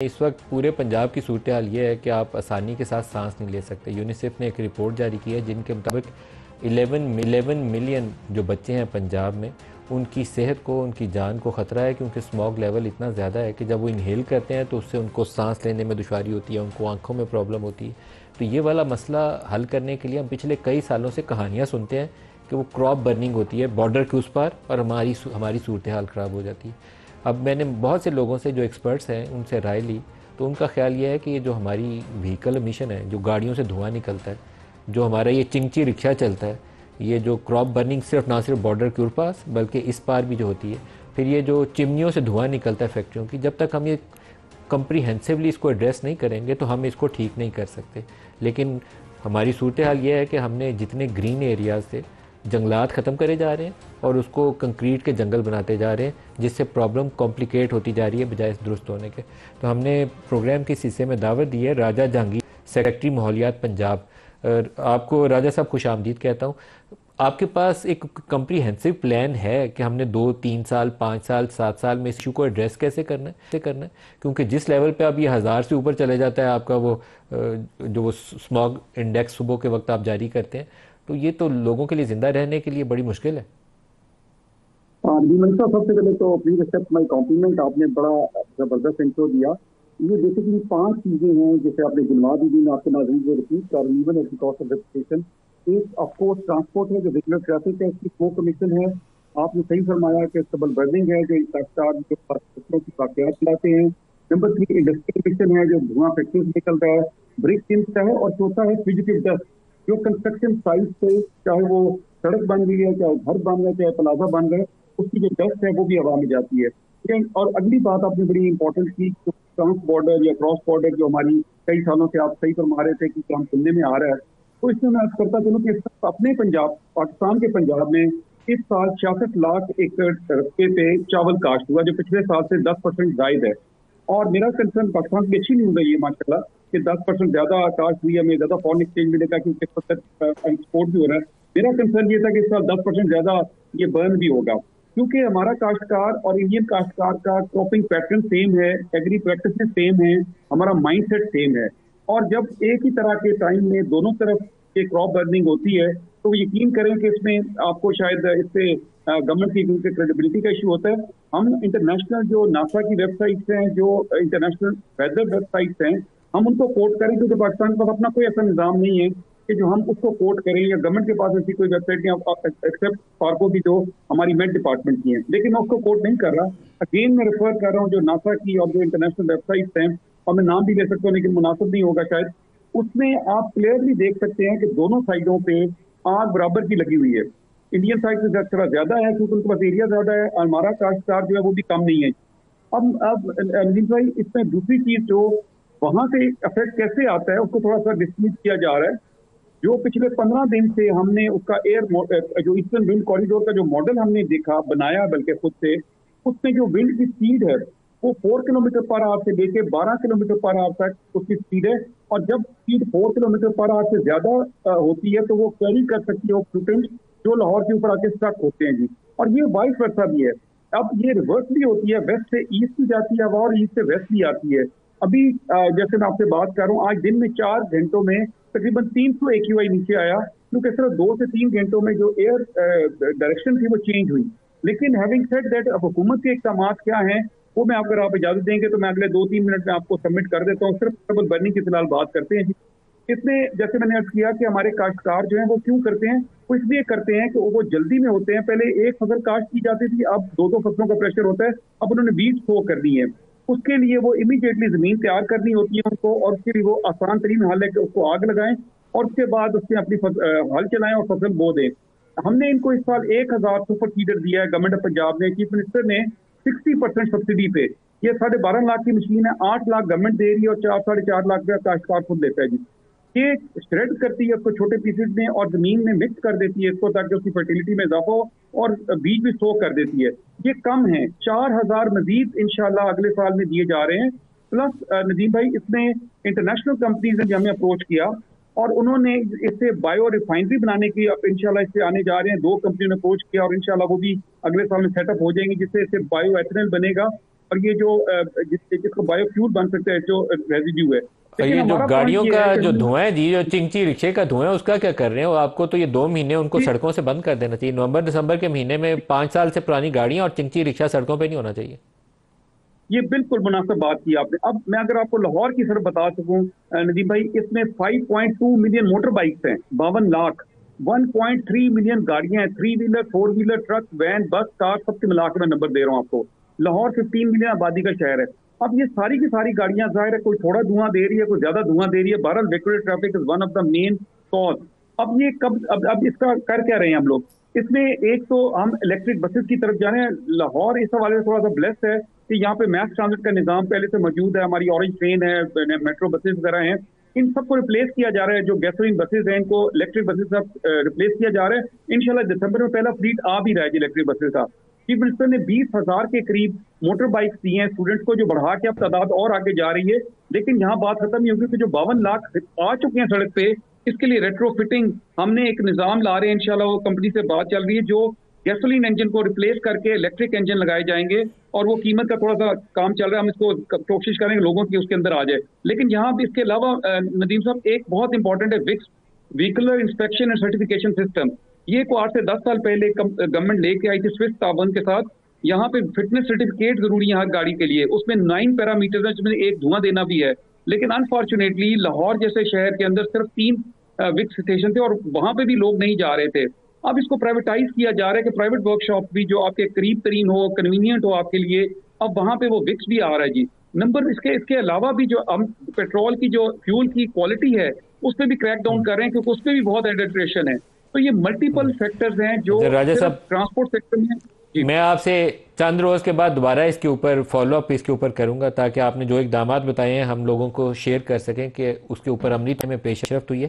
इस वक्त पूरे पंजाब की सूरत हाल ये है कि आप आसानी के साथ सांस नहीं ले सकते। यूनिसेफ ने एक रिपोर्ट जारी की है जिनके मुताबिक 11 मिलियन जो बच्चे हैं पंजाब में, उनकी सेहत को, उनकी जान को ख़तरा है, क्योंकि स्मॉग लेवल इतना ज़्यादा है कि जब वो इनहेल करते हैं तो उससे उनको सांस लेने में दुश्वारी होती है, उनको आंखों में प्रॉब्लम होती है। तो ये वाला मसला हल करने के लिए हम पिछले कई सालों से कहानियाँ सुनते हैं कि वो क्रॉप बर्निंग होती है बॉर्डर के उस पार और हमारी सूरत हाल ख़राब हो जाती है। अब मैंने बहुत से लोगों से जो एक्सपर्ट्स हैं उनसे राय ली, तो उनका ख्याल ये है कि ये जो हमारी व्हीकल एमिशन है, जो गाड़ियों से धुआं निकलता है, जो हमारा ये चिंची रिक्शा चलता है, ये जो क्रॉप बर्निंग सिर्फ ना सिर्फ बॉर्डर के उस पास बल्कि इस पार भी जो होती है, फिर ये जो चिमनियों से धुआं निकलता है फैक्ट्रियों की, जब तक हम ये कम्प्रीहेंसिवली इसको एड्रेस नहीं करेंगे तो हम इसको ठीक नहीं कर सकते। लेकिन हमारी सूरत हाल ये है कि हमने जितने ग्रीन एरियाज़ थे, जंगलात ख़त्म करे जा रहे हैं और उसको कंक्रीट के जंगल बनाते जा रहे हैं, जिससे प्रॉब्लम कॉम्प्लिकेट होती जा रही है बजाय दुरुस्त होने के। तो हमने प्रोग्राम के हिस्से में दावत दी है राजा जहांगीर, सेक्रेटरी माहौलियात पंजाब। आपको राजा साहब खुश आमदीद कहता हूँ। आपके पास एक कम्प्रीहेंसिव प्लान है कि हमने 2-3 साल, 5 साल, 7 साल में इस इशू को एड्रेस कैसे करना है? क्योंकि जिस लेवल पे अब ये 1000 से ऊपर चले जाता है आपका वो जो वो स्मॉग इंडेक्स सुबह के वक्त आप जारी करते हैं, तो ये तो लोगों के लिए ज़िंदा रहने के लिए बड़ी मुश्किल है। जी मनसा, सबसे पहले तो प्लीज एक्सेप्ट माय कॉम्प्लीमेंट। आपने बड़ा जबरदस्त इंट्रो दिया। ये बेसिकली 5 चीजें हैं जैसे आपने गिनवा दी, मैं आपके नाज़रीन को रिपीट कर रही हूं at the cost of reputation. एक ऑफकोर्स ट्रांसपोर्ट है, जो रेगुलर ट्रैफिक है, इसकी स्मोक कमीशन है। आपने सही फरमाया कि स्टबल बर्निंग है, जो इंफ्रास्ट्रक्चर जो फैक्ट्रियों की वाकयात चलाते हैं। नंबर 3 इंडस्ट्रियल कमीशन है, जो धुआं फैक्ट्री से निकलता है, ब्रिक किल्स है। और चौथा है फिजिकल डस्ट, जो कंस्ट्रक्शन साइट से, चाहे वो सड़क बन रही है, चाहे घर बन रहा है, चाहे प्लाजा बन रहा है, उसकी जो डस्ट है वो भी हवा में जाती है। और अगली बात आपने बड़ी इंपॉर्टेंट की, जो ट्रांस बॉर्डर या क्रॉस बॉर्डर जो हमारी कई सालों से आप सही फरमा रहे थे कि काम सुनने में आ रहा है, तो इसमें मैं अर्ज करता चलूँ कि अपने पंजाब, पाकिस्तान के पंजाब में इस साल 66 लाख एकड़ रस्ते पे चावल काश्त हुआ, जो पिछले साल से 10% जायद है। और मेरा कंसर्न, पाकिस्तान की अच्छी न्यूज है ये माशाल्लाह कि 10% ज्यादा काश्त हुई है, हमें ज्यादा फॉरेन एक्सचेंज मिलेगा क्योंकि इस वक्त एक्सपोर्ट भी हो रहा है। मेरा कंसर्न ये था कि इस साल 10% ज्यादा ये बर्न भी होगा, क्योंकि हमारा काश्तकार और इंडियन काश्तकार का क्रॉपिंग पैटर्न सेम है, एग्री प्रैक्टिसेस सेम है, हमारा माइंडसेट सेम है। और जब एक ही तरह के टाइम में दोनों तरफ के क्रॉप बर्निंग होती है, तो यकीन करें कि इसमें आपको शायद इससे गवर्नमेंट की क्रेडिबिलिटी का इशू होता है। हम इंटरनेशनल जो नासा की वेबसाइट्स हैं, जो इंटरनेशनल वेदर वेबसाइट्स हैं, हम उनको कोट करें, क्योंकि पाकिस्तान के पास अपना कोई ऐसा निज़ाम नहीं है कि जो हम उसको कोट करें, या गवर्नमेंट के पास ऐसी कोई वेबसाइट नहीं, एक्सेप्ट फार्को की जो हमारी मेट डिपार्टमेंट की है, लेकिन मैं उसको कोट नहीं कर रहा। अगेन मैं रेफर कर रहा हूँ जो नासा की और जो इंटरनेशनल वेबसाइट्स हैं, और मैं नाम भी ले सकता हूँ लेकिन मुनासिब नहीं होगा शायद, उसमें आप क्लियरली देख सकते हैं कि दोनों साइडों पे आग बराबर की लगी हुई है। इंडियन साइड से थोड़ा ज्यादा है क्योंकि उनके पास एरिया ज्यादा है, और हमारा काश्तकार जो है वो भी कम नहीं है। अब नजीम भाई, इसमें दूसरी चीज जो वहां से इफेक्ट कैसे आता है उसको थोड़ा सा डिस्मिस किया जा रहा है। जो पिछले 15 दिन से हमने उसका जो ईस्टर्न विंड कॉरिडोर का जो मॉडल हमने देखा, बनाया बल्कि खुद से, उसमें जो विंड की स्पीड है वो 4 किलोमीटर पर आवर से लेके 12 किलोमीटर पर आवर तक उसकी स्पीड है। और जब स्पीड 4 किलोमीटर पर आवर से ज्यादा होती है तो वो कैरी कर सकती है फ्लूटेंट जो लाहौर के ऊपर आके स्टक होते हैं जी। और ये वाइस वर्सा भी है। अब ये रिवर्स भी होती है, वेस्ट से ईस्ट भी जाती है हवा और ईस्ट से वेस्ट भी आती है। अभी जैसे मैं आपसे बात कर रहा हूँ, आज दिन में 4 घंटों में तकरीबन 300 AQI नीचे आया, क्योंकि सिर्फ 2 से 3 घंटों में जो एयर डायरेक्शन थी वो चेंज हुई। लेकिन हैविंग सेड दैट, अब हुकूमत के इक़दाम क्या हैं वो मैं अगर आप इजाजत देंगे तो मैं अगले 2-3 मिनट में आपको सबमिट कर देता हूँ। सिर्फ डबल बर्निंग की फिलहाल बात करते हैं जी। इसमें जैसे मैंने अर्ज किया कि हमारे काश्तकार जो हैं वो क्यों करते हैं, वो इसलिए करते हैं कि वो जल्दी में होते हैं। पहले एक फसल काश्त की जाती थी, अब 2-2 फसलों का प्रेशर होता है। अब उन्होंने बीज सो करनी है, उसके लिए वो इमीडिएटली जमीन तैयार करनी होती है उनको, और उसके लिए वो आसान तरीन हल है कि उसको आग लगाएं और उसके बाद उसमें अपनी हल चलाएं और फसल बो दें। हमने इनको इस साल 1000 सुपर सीडर दिया है गवर्नमेंट ऑफ पंजाब ने, चीफ मिनिस्टर ने 60% सब्सिडी पे। ये 12.5 लाख की मशीन है, 8 लाख गवर्नमेंट दे रही है और 4-4.5 लाख रुपया काश्तकार खुद देता है जी। ये श्रेड करती है उसको छोटे पीसेज में और जमीन में मिक्स कर देती है इसको, ताकि उसकी फर्टिलिटी में इजाफा हो, और बीज भी स्टोक कर देती है। ये कम है, 4000 मजीद इंशाल्लाह अगले साल में दिए जा रहे हैं। प्लस नदीम भाई, इसमें इंटरनेशनल कंपनीज ने हमें अप्रोच किया और उन्होंने इससे बायो रिफाइनरी बनाने की इंशाल्लाह इससे आने जा रहे हैं। 2 कंपनियों ने अप्रोच किया और इंशाल्लाह वो भी अगले साल में सेटअप हो जाएंगी, जिससे इससे बायो एथेनॉल बनेगा। और ये जो जिसको बायोफ्यूल बन सकता है, जो रेजिड्यू है। और लेकिन ये जो हमारा गाड़ियों पॉइंट ये का है कि जो धुआं है जी, जो चिंची रिक्शे का धुआं है, उसका क्या कर रहे हो? आपको तो ये 2 महीने उनको कि सड़कों से बंद कर देना चाहिए। नवंबर दिसंबर के महीने में 5 साल से पुरानी गाड़ियां और चिंची रिक्शा सड़कों पे नहीं होना चाहिए। ये बिल्कुल मुनासिब बात की आपने। अब मैं अगर आपको लाहौर की तरफ बता सकूं नदीम भाई, इसमें 5.2 मिलियन मोटर बाइक्स हैं, 52 लाख, 1.3 मिलियन गाड़ियां हैं, 3 व्हीलर, 4 व्हीलर, ट्रक, वैन, बस, कार, सबके मिला के मैं नंबर दे रहा हूं आपको। लाहौर 15 मिलियन आबादी का शहर है। अब ये सारी की सारी गाड़ियां, जाहिर है कोई थोड़ा धुआं दे रही है, कोई ज्यादा धुआं दे रही है। बहरहाल vehicle traffic is one of the main cause. अब ये कब, अब इसका कर क्या रहे हैं हम लोग? इसमें एक तो हम इलेक्ट्रिक बसेस की तरफ जा रहे हैं। लाहौर इस हवाले से थोड़ा सा ब्लेस्ड है कि यहाँ पे मैस ट्रांजिट का निजाम पहले से मौजूद है। हमारी ऑरेंज ट्रेन है, मेट्रो बसेस वगैरह हैं। इन सबको रिप्लेस किया जा रहा है। जो गैसोलीन बसेस हैं, इनको इलेक्ट्रिक बसेस का रिप्लेस किया जा रहा है। इंशाल्लाह दिसंबर में पहला फ्लीट आ भी रहा है जी इलेक्ट्रिक बसेस का। चीफ मिनिस्टर ने 20,000 के करीब मोटर बाइक्स दी हैं स्टूडेंट्स को, जो बढ़ा के अब तादाद और आगे जा रही है। लेकिन यहाँ बात खत्म नहीं होगी कि जो 52 लाख आ चुके हैं सड़क पे, इसके लिए रेट्रोफिटिंग हमने एक निजाम ला रहे हैं। इंशाल्लाह वो कंपनी से बात चल रही है, जो गैसोलीन इंजन को रिप्लेस करके इलेक्ट्रिक इंजन लगाए जाएंगे। और वो कीमत का थोड़ा सा काम चल रहा है, हम इसको कोशिश करेंगे लोगों की उसके अंदर आ जाए। लेकिन यहाँ भी इसके अलावा नदीम साहब एक बहुत इंपॉर्टेंट है, विक्स vehicular inspection and certification system. ये को 8 से 10 साल पहले गवर्नमेंट लेके आई थी स्विस ताबन के साथ। यहाँ पे फिटनेस सर्टिफिकेट जरूरी है हर गाड़ी के लिए। उसमें 9 पैरामीटर्स है, जिसमें एक धुआं देना भी है। लेकिन अनफॉर्चुनेटली लाहौर जैसे शहर के अंदर सिर्फ 3 विक्स स्टेशन थे और वहां पे भी लोग नहीं जा रहे थे। अब इसको प्राइवेटाइज किया जा रहा है कि प्राइवेट वर्कशॉप भी जो आपके करीब तरीन हो, कन्वीनियंट हो आपके लिए, अब वहां पे वो विक्स भी आ रहा है जी। नंबर इसके अलावा भी जो हम पेट्रोल की जो फ्यूल की क्वालिटी है, उस पर भी क्रैक डाउन कर रहे हैं, क्योंकि उस पर भी बहुत एडल्ट्रेशन है। तो ये मल्टीपल फैक्टर्स हैं जो राजा सिर्फ साहब, ट्रांसपोर्ट सेक्टर में। जी मैं आपसे चंद रोज़ के बाद दोबारा इसके ऊपर फॉलोअप इसके ऊपर करूंगा, ताकि आपने जो इकदामात बताए हैं हम लोगों को शेयर कर सकें कि उसके ऊपर अमली में पेशरफ्त हुई है।